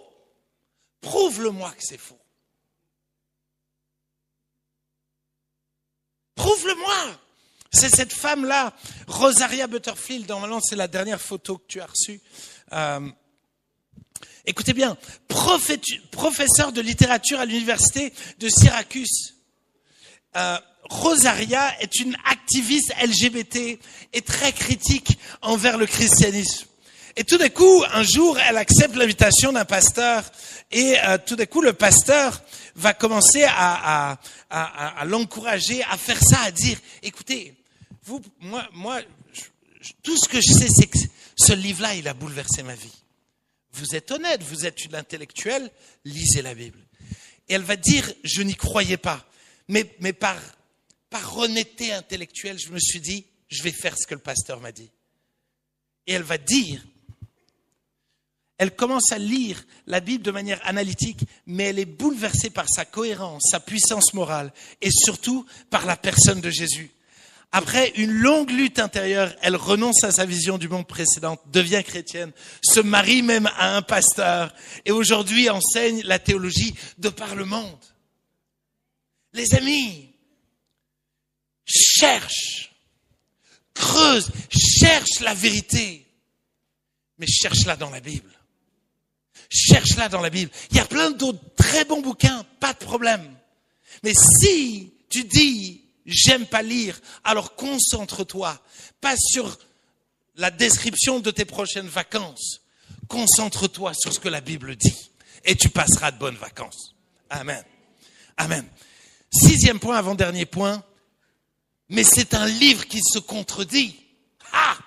prouve-le-moi que c'est faux. Prouve-le-moi. C'est cette femme-là, Rosaria Butterfield, normalement c'est la dernière photo que tu as reçue. Écoutez bien, professeur de littérature à l'université de Syracuse. Rosaria est une activiste LGBT et très critique envers le christianisme. Et tout d'un coup, un jour, elle accepte l'invitation d'un pasteur et tout d'un coup, le pasteur va commencer à l'encourager à faire ça, à dire, écoutez, moi, tout ce que je sais, c'est que ce livre-là, il a bouleversé ma vie. Vous êtes honnête, vous êtes une intellectuelle, lisez la Bible. Et elle va dire, je n'y croyais pas, mais par honnêteté intellectuelle, je me suis dit, je vais faire ce que le pasteur m'a dit. Et elle va dire, elle commence à lire la Bible de manière analytique, mais elle est bouleversée par sa cohérence, sa puissance morale et surtout par la personne de Jésus. Après une longue lutte intérieure, elle renonce à sa vision du monde précédente, devient chrétienne, se marie même à un pasteur et aujourd'hui enseigne la théologie de par le monde. Les amis, cherche, creuse, cherche la vérité, mais cherche-la dans la Bible. Cherche-la dans la Bible. Il y a plein d'autres très bons bouquins, pas de problème. Mais si tu dis, j'aime pas lire, alors concentre-toi, pas sur la description de tes prochaines vacances. Concentre-toi sur ce que la Bible dit et tu passeras de bonnes vacances. Amen. Amen. 6e point, avant-dernier point. Mais c'est un livre qui se contredit. Ah!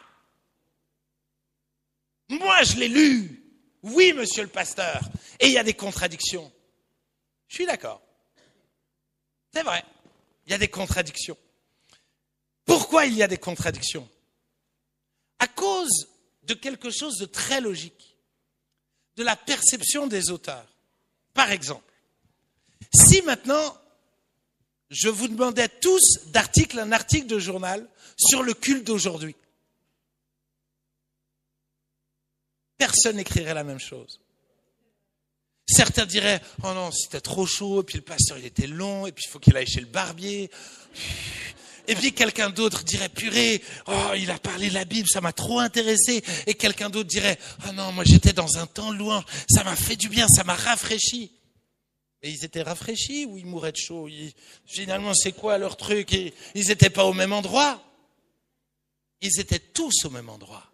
Moi, je l'ai lu. Oui, monsieur le pasteur. Et il y a des contradictions. Je suis d'accord. C'est vrai. Il y a des contradictions. Pourquoi il y a des contradictions? À cause de quelque chose de très logique. De la perception des auteurs. Par exemple, si maintenant, je vous demandais tous un article de journal sur le culte d'aujourd'hui. personne n'écrirait la même chose. Certains diraient, oh non, c'était trop chaud, et puis le pasteur il était long, et puis il faut qu'il aille chez le barbier. Et puis quelqu'un d'autre dirait, purée, oh, il a parlé de la Bible, ça m'a trop intéressé. Et quelqu'un d'autre dirait, oh non, moi j'étais dans un temps de louange, ça m'a fait du bien, ça m'a rafraîchi. Et ils étaient rafraîchis ou ils mouraient de chaud? Généralement, c'est quoi leur truc? Ils n'étaient pas au même endroit. Ils étaient tous au même endroit.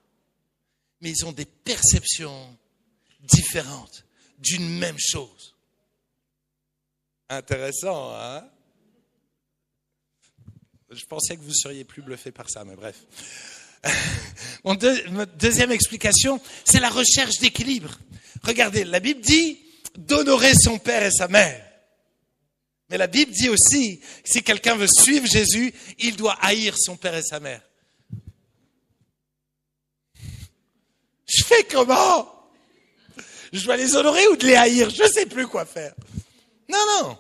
Mais ils ont des perceptions différentes d'une même chose. Intéressant, hein? Je pensais que vous seriez plus bluffé par ça, mais bref. Mon deuxième explication, c'est la recherche d'équilibre. Regardez, la Bible dit d'honorer son père et sa mère. Mais la Bible dit aussi que si quelqu'un veut suivre Jésus, il doit haïr son père et sa mère. Je fais comment? Je dois les honorer ou de les haïr? Je ne sais plus quoi faire. Non.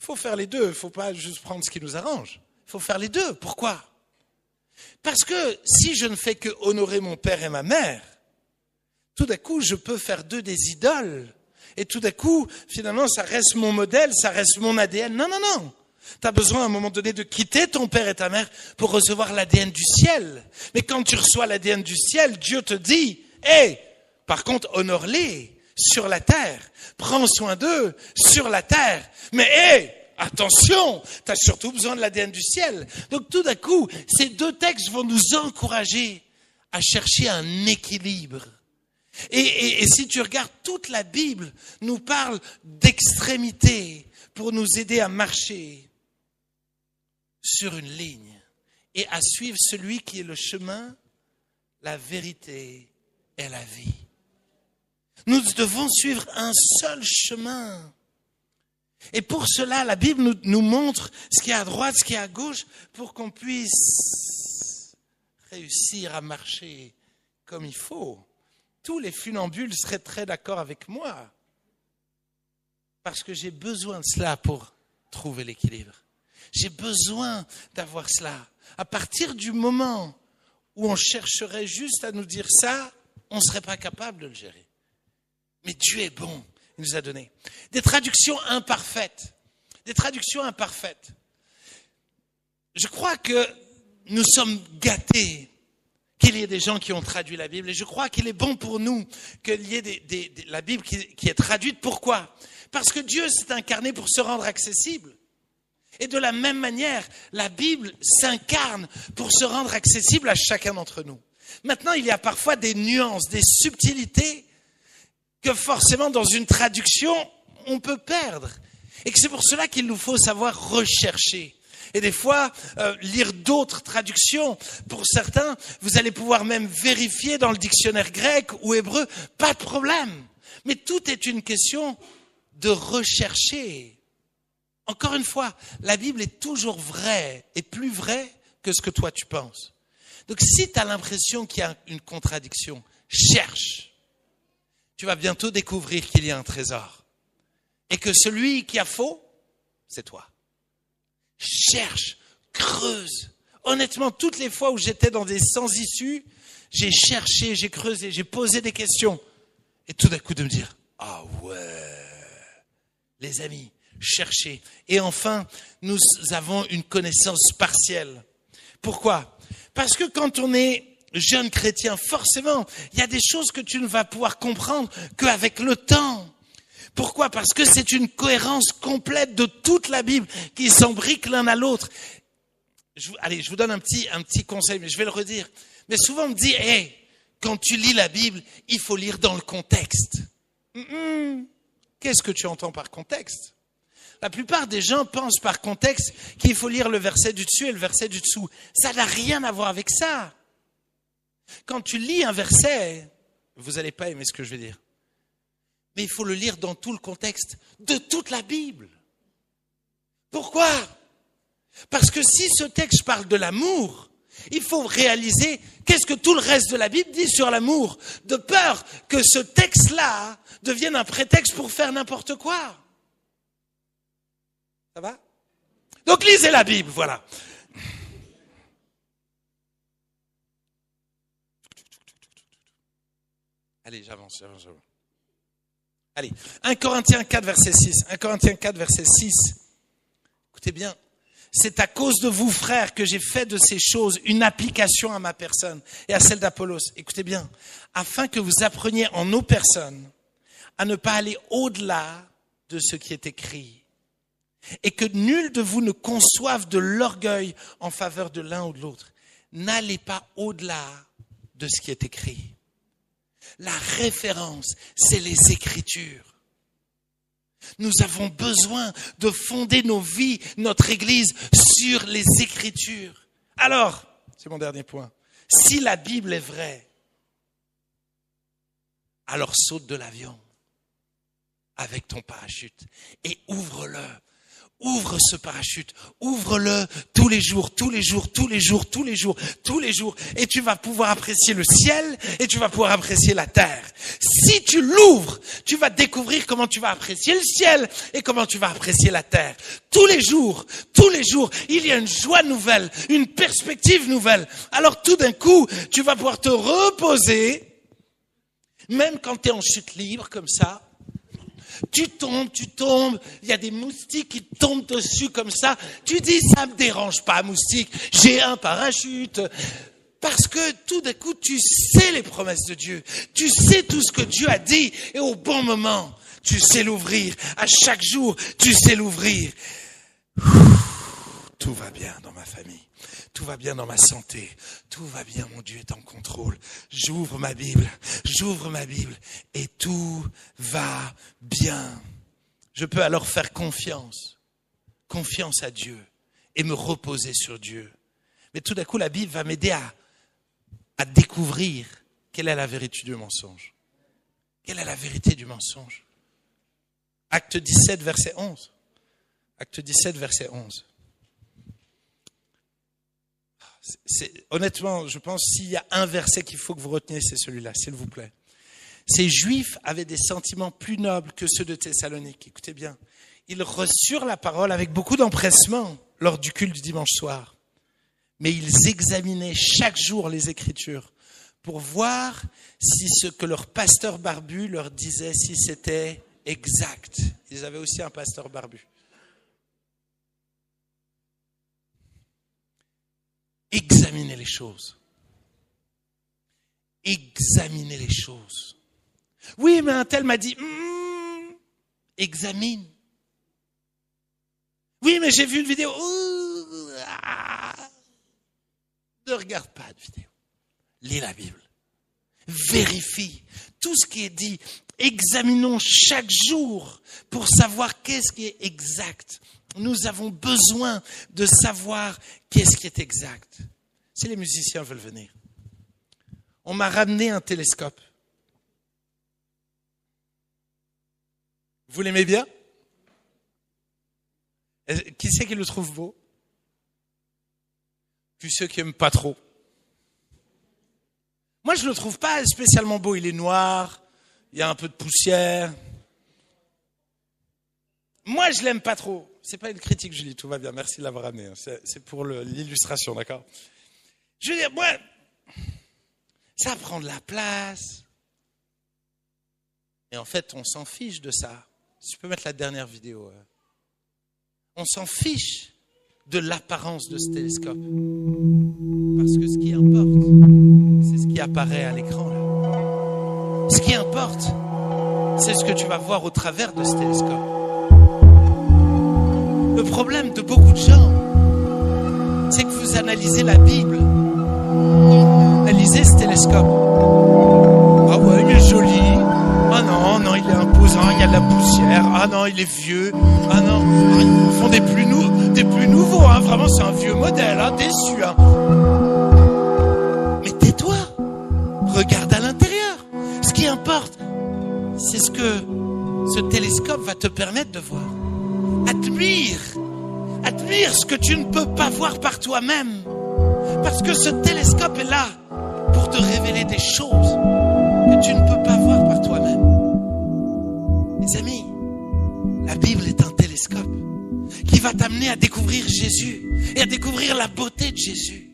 Il faut faire les deux. Il ne faut pas juste prendre ce qui nous arrange. Il faut faire les deux. Pourquoi? Parce que si je ne fais que honorer mon père et ma mère, tout d'un coup, je peux faire d'eux des idoles. Et tout d'un coup, finalement, ça reste mon modèle, ça reste mon ADN. Non. Tu as besoin à un moment donné de quitter ton père et ta mère pour recevoir l'ADN du ciel. Mais quand tu reçois l'ADN du ciel, Dieu te dit, hey, par contre, honore-les sur la terre. Prends soin d'eux sur la terre. Mais hey, attention, tu as surtout besoin de l'ADN du ciel. Donc tout d'un coup, ces deux textes vont nous encourager à chercher un équilibre. Et si tu regardes, toute la Bible nous parle d'extrémité pour nous aider à marcher sur une ligne et à suivre celui qui est le chemin, la vérité et la vie. Nous devons suivre un seul chemin. Et pour cela, la Bible nous montre ce qui est à droite, ce qui est à gauche, pour qu'on puisse réussir à marcher comme il faut. Tous les funambules seraient très d'accord avec moi. Parce que j'ai besoin de cela pour trouver l'équilibre. J'ai besoin d'avoir cela. À partir du moment où on chercherait juste à nous dire ça, on ne serait pas capable de le gérer. Mais Dieu est bon, il nous a donné. Des traductions imparfaites. Je crois que nous sommes gâtés qu'il y ait des gens qui ont traduit la Bible. Et je crois qu'il est bon pour nous qu'il y ait la Bible qui est traduite. Pourquoi? Parce que Dieu s'est incarné pour se rendre accessible. Et de la même manière, la Bible s'incarne pour se rendre accessible à chacun d'entre nous. Maintenant, il y a parfois des nuances, des subtilités que forcément dans une traduction, on peut perdre. Et que c'est pour cela qu'il nous faut savoir rechercher. Et des fois, lire d'autres traductions. Pour certains, vous allez pouvoir même vérifier dans le dictionnaire grec ou hébreu, pas de problème. Mais tout est une question de rechercher. Encore une fois, la Bible est toujours vraie et plus vraie que ce que toi tu penses. Donc si tu as l'impression qu'il y a une contradiction, cherche. Tu vas bientôt découvrir qu'il y a un trésor. Et que celui qui a faux, c'est toi. Cherche, creuse. Honnêtement, toutes les fois où j'étais dans des sans-issues, j'ai cherché, j'ai creusé, j'ai posé des questions. Et tout d'un coup de me dire, ah ouais, les amis, cherchez. Et enfin, nous avons une connaissance partielle. Pourquoi? Parce que quand on est jeune chrétien, forcément, il y a des choses que tu ne vas pouvoir comprendre qu'avec le temps. Pourquoi? Parce que c'est une cohérence complète de toute la Bible qui s'embrique l'un à l'autre. Allez, je vous donne un petit conseil, mais je vais le redire. Mais souvent on me dit, hey, quand tu lis la Bible, il faut lire dans le contexte. Qu'est-ce que tu entends par contexte? La plupart des gens pensent par contexte qu'il faut lire le verset du dessus et le verset du dessous. Ça n'a rien à voir avec ça. Quand tu lis un verset, vous n'allez pas aimer ce que je vais dire. Mais il faut le lire dans tout le contexte de toute la Bible. Pourquoi? Parce que si ce texte parle de l'amour, il faut réaliser qu'est-ce que tout le reste de la Bible dit sur l'amour, de peur que ce texte-là devienne un prétexte pour faire n'importe quoi. Ça va? Donc lisez la Bible, voilà. Allez, j'avance. Allez, 1 Corinthiens 4, verset 6. 1 Corinthiens 4, verset 6. Écoutez bien. C'est à cause de vous, frères, que j'ai fait de ces choses une application à ma personne et à celle d'Apollos. Écoutez bien. Afin que vous appreniez en nos personnes à ne pas aller au-delà de ce qui est écrit. Et que nul de vous ne conçoive de l'orgueil en faveur de l'un ou de l'autre. N'allez pas au-delà de ce qui est écrit. La référence, c'est les Écritures. Nous avons besoin de fonder nos vies, notre Église, sur les Écritures. Alors, c'est mon dernier point, si la Bible est vraie, alors saute de l'avion avec ton parachute et ouvre-le. Ouvre ce parachute, ouvre-le tous les jours, et tu vas pouvoir apprécier le ciel et tu vas pouvoir apprécier la terre. Si tu l'ouvres, tu vas découvrir comment tu vas apprécier le ciel et comment tu vas apprécier la terre. Tous les jours, il y a une joie nouvelle, une perspective nouvelle. Alors tout d'un coup, tu vas pouvoir te reposer, même quand tu es en chute libre comme ça. Tu tombes, il y a des moustiques qui tombent dessus comme ça. Tu dis, ça me dérange pas, moustique, j'ai un parachute. Parce que tout d'un coup, tu sais les promesses de Dieu. Tu sais tout ce que Dieu a dit et au bon moment, tu sais l'ouvrir. À chaque jour, tu sais l'ouvrir. Tout va bien dans ma famille. Tout va bien dans ma santé. Tout va bien, mon Dieu est en contrôle. J'ouvre ma Bible et tout va bien. Je peux alors faire confiance à Dieu et me reposer sur Dieu. Mais tout d'un coup, la Bible va m'aider à découvrir quelle est la vérité du mensonge. Quelle est la vérité du mensonge? Acte 17, verset 11. Acte 17, verset 11. Honnêtement, je pense s'il y a un verset qu'il faut que vous reteniez, c'est celui-là, s'il vous plaît. Ces Juifs avaient des sentiments plus nobles que ceux de Thessalonique. Écoutez bien, ils reçurent la parole avec beaucoup d'empressement lors du culte du dimanche soir. Mais ils examinaient chaque jour les Écritures pour voir si ce que leur pasteur barbu leur disait, si c'était exact. Ils avaient aussi un pasteur barbu. Examinez les choses. Examinez les choses. Oui, mais un tel m'a dit, examine. Oui, mais j'ai vu une vidéo. Ne regarde pas de vidéo. Lis la Bible. Vérifie tout ce qui est dit. Examinons chaque jour pour savoir qu'est-ce qui est exact. Nous avons besoin de savoir qu'est-ce qui est exact. Si les musiciens veulent venir. On m'a ramené un télescope. Vous l'aimez bien? Qui c'est qui le trouve beau? Puis ceux qui n'aiment pas trop. Moi, je ne le trouve pas spécialement beau. Il est noir, il y a un peu de poussière. Moi, je l'aime pas trop. C'est pas une critique, Julie, tout va bien. Merci de l'avoir amené. C'est pour l'illustration, d'accord? Je veux dire, moi, ça prend de la place. Et en fait, on s'en fiche de ça. Si tu peux mettre la dernière vidéo. On s'en fiche de l'apparence de ce télescope. Parce que ce qui importe, c'est ce qui apparaît à l'écran, là. Ce qui importe, c'est ce que tu vas voir au travers de ce télescope. Le problème de beaucoup de gens, c'est que vous analysez la Bible, vous analysez ce télescope. Ah ouais, il est joli. Ah non, il est imposant, il y a de la poussière. Ah non, il est vieux. Ah non, ils font des plus nouveaux. Hein. Vraiment, c'est un vieux modèle, hein. Déçu. Hein. Mais tais-toi. Regarde à l'intérieur. Ce qui importe, c'est ce que ce télescope va te permettre de voir. Admire ce que tu ne peux pas voir par toi-même. Parce que ce télescope est là pour te révéler des choses que tu ne peux pas voir par toi-même. Mes amis, la Bible est un télescope qui va t'amener à découvrir Jésus et à découvrir la beauté de Jésus,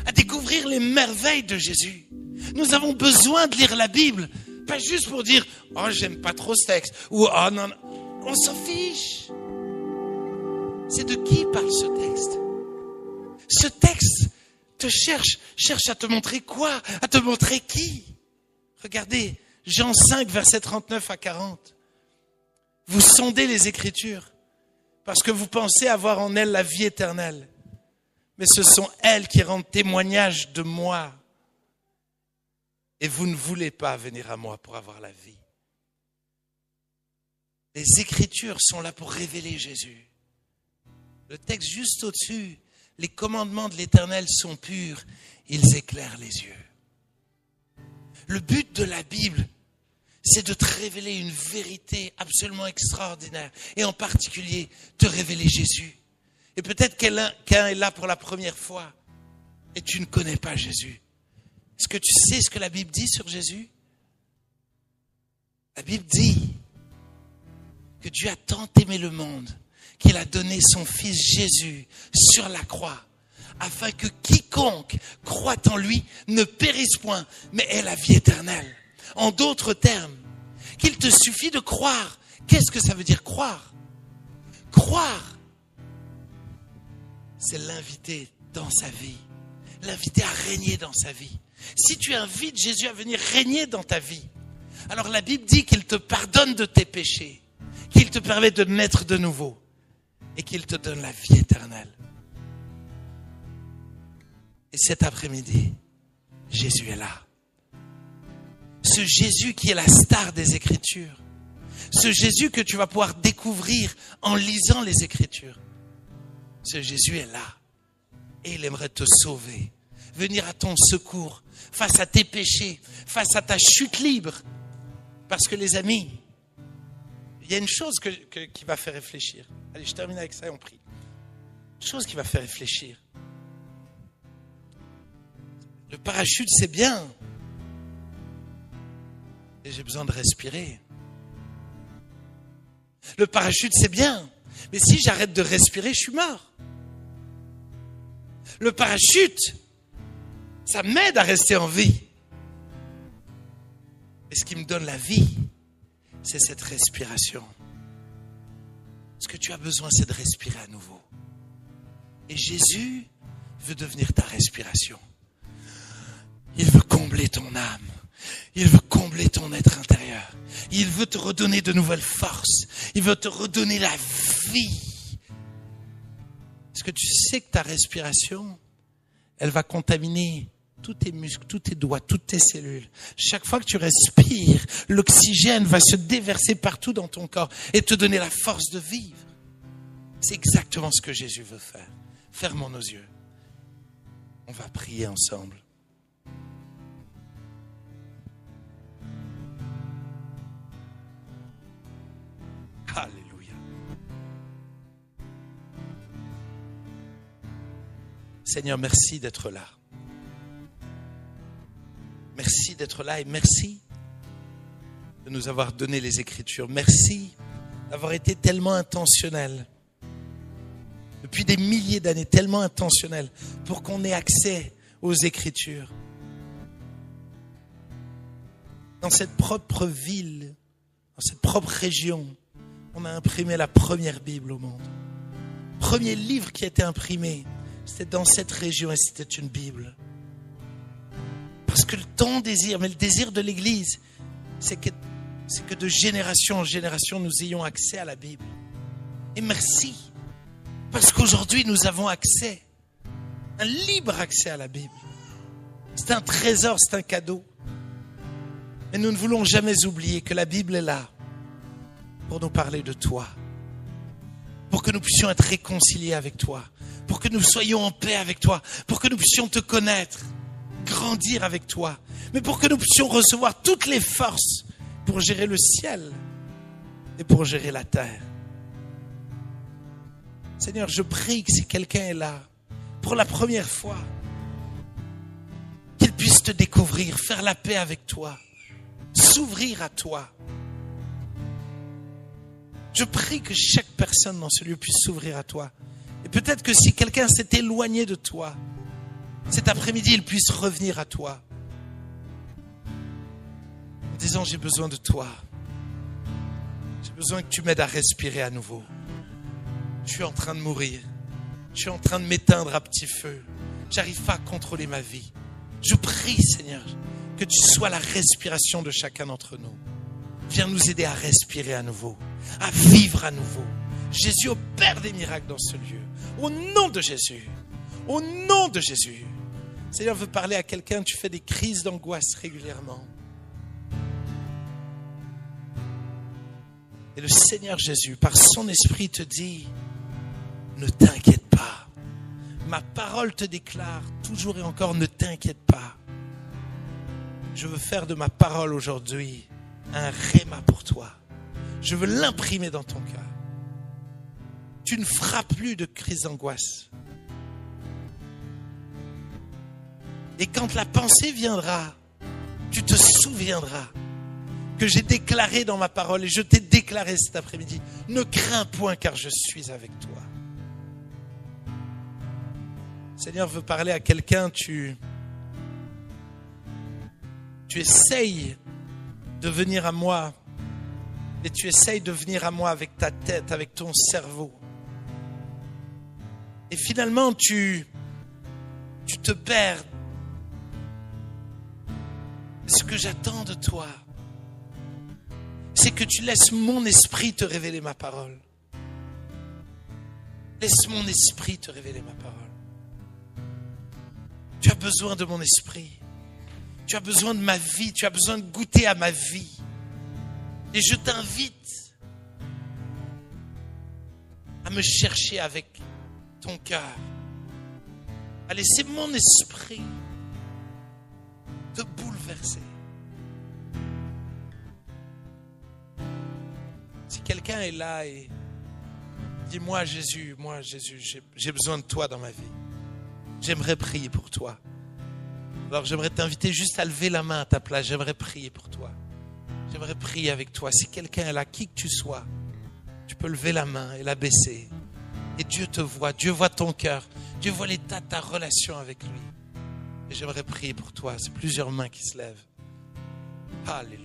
à découvrir les merveilles de Jésus. Nous avons besoin de lire la Bible Pas juste pour dire « Oh, j'aime pas trop ce texte » ou « Oh, non, non. » On s'en fiche. C'est de qui parle ce texte? Ce texte te cherche à te montrer quoi? À te montrer qui? Regardez, Jean 5, versets 39 à 40. Vous sondez les Écritures parce que vous pensez avoir en elles la vie éternelle. Mais ce sont elles qui rendent témoignage de moi. Et vous ne voulez pas venir à moi pour avoir la vie. Les Écritures sont là pour révéler Jésus. Le texte juste au-dessus, les commandements de l'Éternel sont purs, ils éclairent les yeux. Le but de la Bible, c'est de te révéler une vérité absolument extraordinaire. Et en particulier, te révéler Jésus. Et peut-être qu'un est là pour la première fois et tu ne connais pas Jésus. Est-ce que tu sais ce que la Bible dit sur Jésus? La Bible dit que Dieu a tant aimé le monde qu'il a donné son Fils Jésus sur la croix, afin que quiconque croit en lui ne périsse point, mais ait la vie éternelle. En d'autres termes, qu'il te suffit de croire. Qu'est-ce que ça veut dire croire? Croire, c'est l'inviter dans sa vie, l'inviter à régner dans sa vie. Si tu invites Jésus à venir régner dans ta vie, alors la Bible dit qu'il te pardonne de tes péchés, qu'il te permet de naître de nouveau et qu'il te donne la vie éternelle. Et cet après-midi, Jésus est là. Ce Jésus qui est la star des Écritures. Ce Jésus que tu vas pouvoir découvrir en lisant les Écritures. Ce Jésus est là. Et il aimerait te sauver. Venir à ton secours. Face à tes péchés. Face à ta chute libre. Parce que les amis, il y a une chose qui va faire réfléchir. Allez, je termine avec ça et on prie. Une chose qui va faire réfléchir. Le parachute, c'est bien. Et j'ai besoin de respirer. Le parachute, c'est bien. Mais si j'arrête de respirer, je suis mort. Le parachute, ça m'aide à rester en vie. Et ce qui me donne la vie, c'est cette respiration. Ce que tu as besoin, c'est de respirer à nouveau. Et Jésus veut devenir ta respiration. Il veut combler ton âme. Il veut combler ton être intérieur. Il veut te redonner de nouvelles forces. Il veut te redonner la vie. Est-ce que tu sais que ta respiration, elle va contaminer tous tes muscles, tous tes doigts, toutes tes cellules. Chaque fois que tu respires, l'oxygène va se déverser partout dans ton corps et te donner la force de vivre. C'est exactement ce que Jésus veut faire. Fermons nos yeux. On va prier ensemble. Alléluia. Seigneur, merci d'être là. Merci d'être là et merci de nous avoir donné les Écritures. Merci d'avoir été tellement intentionnel, depuis des milliers d'années, tellement intentionnel pour qu'on ait accès aux Écritures. Dans cette propre ville, dans cette propre région, on a imprimé la première Bible au monde. Le premier livre qui a été imprimé, c'était dans cette région et c'était une Bible. Parce que ton désir, mais le désir de l'Église, c'est que de génération en génération, nous ayons accès à la Bible. Et merci, parce qu'aujourd'hui, nous avons accès, un libre accès à la Bible. C'est un trésor, c'est un cadeau. Mais nous ne voulons jamais oublier que la Bible est là pour nous parler de toi, pour que nous puissions être réconciliés avec toi, pour que nous soyons en paix avec toi, pour que nous puissions te connaître, grandir avec toi, mais pour que nous puissions recevoir toutes les forces pour gérer le ciel et pour gérer la terre. Seigneur, je prie que si quelqu'un est là pour la première fois, qu'il puisse te découvrir, faire la paix avec toi, s'ouvrir à toi. Je prie que chaque personne dans ce lieu puisse s'ouvrir à toi. Et peut-être que si quelqu'un s'est éloigné de toi, cet après-midi, il puisse revenir à toi. disant, j'ai besoin de toi. J'ai besoin que tu m'aides à respirer à nouveau. Je suis en train de mourir. Je suis en train de m'éteindre à petit feu. J'arrive pas à contrôler ma vie. Je prie, Seigneur, que tu sois la respiration de chacun d'entre nous. Viens nous aider à respirer à nouveau, à vivre à nouveau. Jésus, opère des miracles dans ce lieu. Au nom de Jésus. Au nom de Jésus. Seigneur veut parler à quelqu'un, tu fais des crises d'angoisse régulièrement. Et le Seigneur Jésus, par son esprit, te dit, ne t'inquiète pas. Ma parole te déclare toujours et encore, ne t'inquiète pas. Je veux faire de ma parole aujourd'hui un réma pour toi. Je veux l'imprimer dans ton cœur. Tu ne feras plus de crise d'angoisse. Et quand la pensée viendra, tu te souviendras que j'ai déclaré dans ma parole, et je t'ai déclaré cet après-midi, ne crains point car je suis avec toi. Le Seigneur veut parler à quelqu'un, tu essayes de venir à moi, et tu essayes de venir à moi avec ta tête, avec ton cerveau. Et finalement, tu te perds. Ce que j'attends de toi, c'est que tu laisses mon esprit te révéler ma parole. Laisse mon esprit te révéler ma parole. Tu as besoin de mon esprit. Tu as besoin de ma vie. Tu as besoin de goûter à ma vie. Et je t'invite à me chercher avec ton cœur. À laisser mon esprit te bouleverser. Si quelqu'un est là et dit, moi Jésus, j'ai besoin de toi dans ma vie. J'aimerais prier pour toi. Alors j'aimerais t'inviter juste à lever la main à ta place. J'aimerais prier pour toi. J'aimerais prier avec toi. Si quelqu'un est là, qui que tu sois, tu peux lever la main et la baisser. Et Dieu te voit. Dieu voit ton cœur. Dieu voit l'état de ta relation avec lui. Et j'aimerais prier pour toi. C'est plusieurs mains qui se lèvent. Alléluia.